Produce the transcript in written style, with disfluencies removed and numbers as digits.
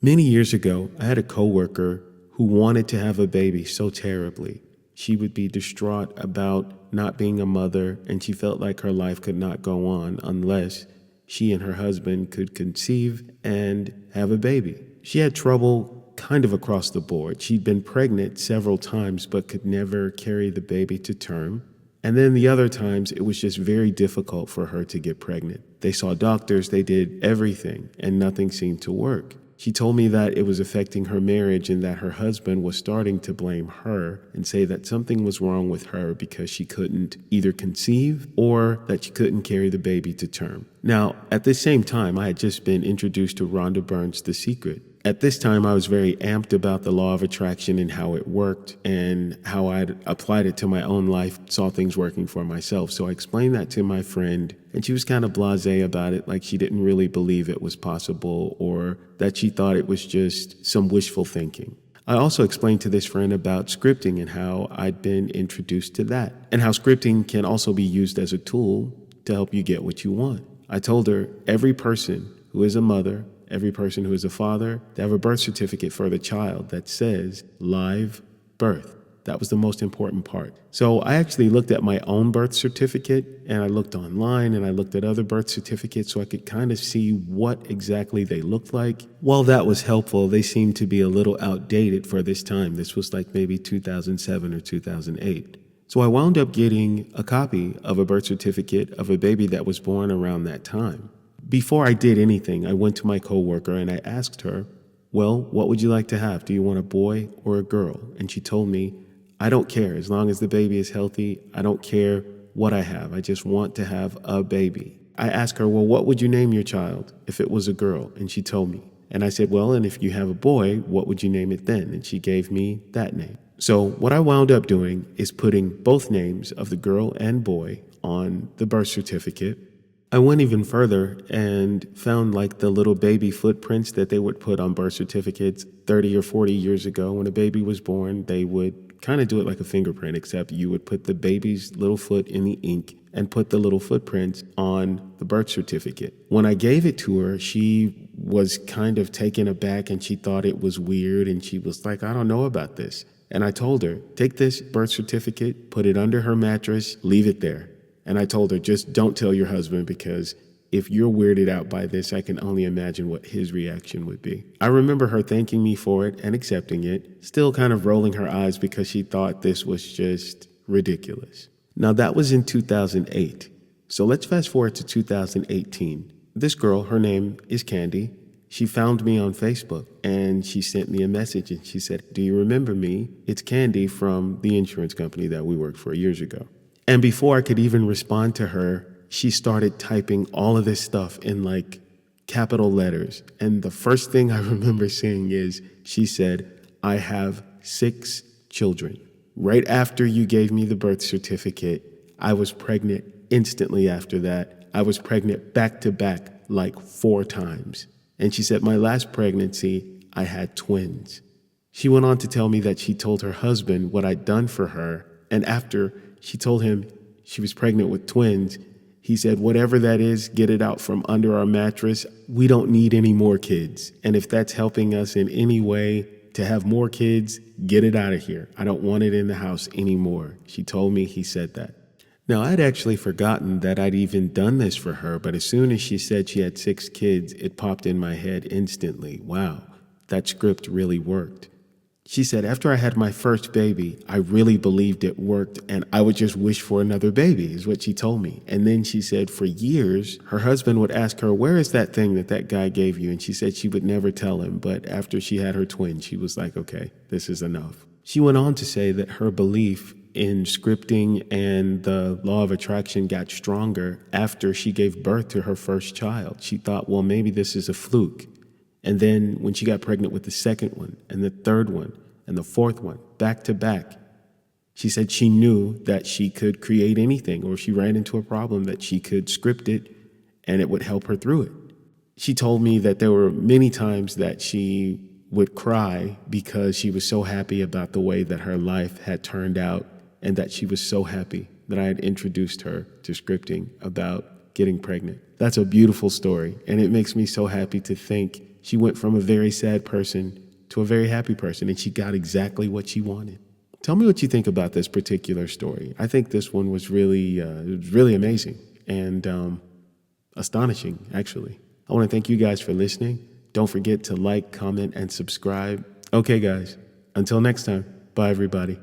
Many years ago, I had a coworker who wanted to have a baby so terribly. She would be distraught about not being a mother, and she felt like her life could not go on unless she and her husband could conceive and have a baby. She had trouble kind of across the board. She'd been pregnant several times but could never carry the baby to term. And then the other times, it was just very difficult for her to get pregnant. They saw doctors, they did everything, and nothing seemed to work. She told me that it was affecting her marriage and that her husband was starting to blame her and say that something was wrong with her because she couldn't either conceive or that she couldn't carry the baby to term. Now, at the same time, I had just been introduced to Rhonda Byrne's The Secret. At this time, I was very amped about the law of attraction and how it worked and how I'd applied it to my own life, saw things working for myself. So I explained that to my friend, and she was kind of blasé about it, like she didn't really believe it was possible or that she thought it was just some wishful thinking. I also explained to this friend about scripting and how I'd been introduced to that, and how scripting can also be used as a tool to help you get what you want. I told her every person who is a mother, every person who is a father, to have a birth certificate for the child that says live birth. That was the most important part. So I actually looked at my own birth certificate, and I looked online, and I looked at other birth certificates so I could kind of see what exactly they looked like. While that was helpful, they seemed to be a little outdated for this time. This was like maybe 2007 or 2008. So I wound up getting a copy of a birth certificate of a baby that was born around that time. Before I did anything, I went to my coworker and I asked her, well, what would you like to have? Do you want a boy or a girl? And she told me, I don't care. As long as the baby is healthy, I don't care what I have. I just want to have a baby. I asked her, well, what would you name your child if it was a girl? And she told me. And I said, well, and if you have a boy, what would you name it then? And she gave me that name. So what I wound up doing is putting both names of the girl and boy on the birth certificate. I went even further and found like the little baby footprints that they would put on birth certificates 30 or 40 years ago. When a baby was born, they would kind of do it like a fingerprint, except you would put the baby's little foot in the ink and put the little footprints on the birth certificate. When I gave it to her, she was kind of taken aback and she thought it was weird and she was like, I don't know about this. And I told her, take this birth certificate, put it under her mattress, leave it there. And I told her, just don't tell your husband, because if you're weirded out by this, I can only imagine what his reaction would be. I remember her thanking me for it and accepting it, still kind of rolling her eyes because she thought this was just ridiculous. Now that was in 2008. So let's fast forward to 2018. This girl, her name is Candy. She found me on Facebook and she sent me a message and she said, do you remember me? It's Candy from the insurance company that we worked for years ago. And before I could even respond to her, she started typing all of this stuff in like capital letters. And the first thing I remember seeing is she said, I have 6 children. Right after you gave me the birth certificate, I was pregnant instantly after that. I was pregnant back to back like 4 times. And she said, my last pregnancy, I had twins. She went on to tell me that she told her husband what I'd done for her. And after she told him she was pregnant with twins, he said, whatever that is, get it out from under our mattress. We don't need any more kids. And if that's helping us in any way to have more kids, get it out of here. I don't want it in the house anymore. She told me he said that. Now, I'd actually forgotten that I'd even done this for her, but as soon as she said she had 6 kids, it popped in my head instantly. Wow, that script really worked. She said, after I had my first baby, I really believed it worked and I would just wish for another baby, is what she told me. And then she said for years, her husband would ask her, where is that thing that guy gave you? And she said she would never tell him. But after she had her twin, she was like, okay, this is enough. She went on to say that her belief in scripting and the law of attraction got stronger after she gave birth to her first child. She thought, well, maybe this is a fluke. And then when she got pregnant with the second one and the third one and the fourth one, back to back, she said she knew that she could create anything, or if she ran into a problem, that she could script it and it would help her through it. She told me that there were many times that she would cry because she was so happy about the way that her life had turned out and that she was so happy that I had introduced her to scripting about getting pregnant. That's a beautiful story, and it makes me so happy to think she went from a very sad person to a very happy person, and she got exactly what she wanted. Tell me what you think about this particular story. I think this one was really amazing and astonishing, actually. I want to thank you guys for listening. Don't forget to like, comment, and subscribe. Okay, guys, until next time, bye, everybody.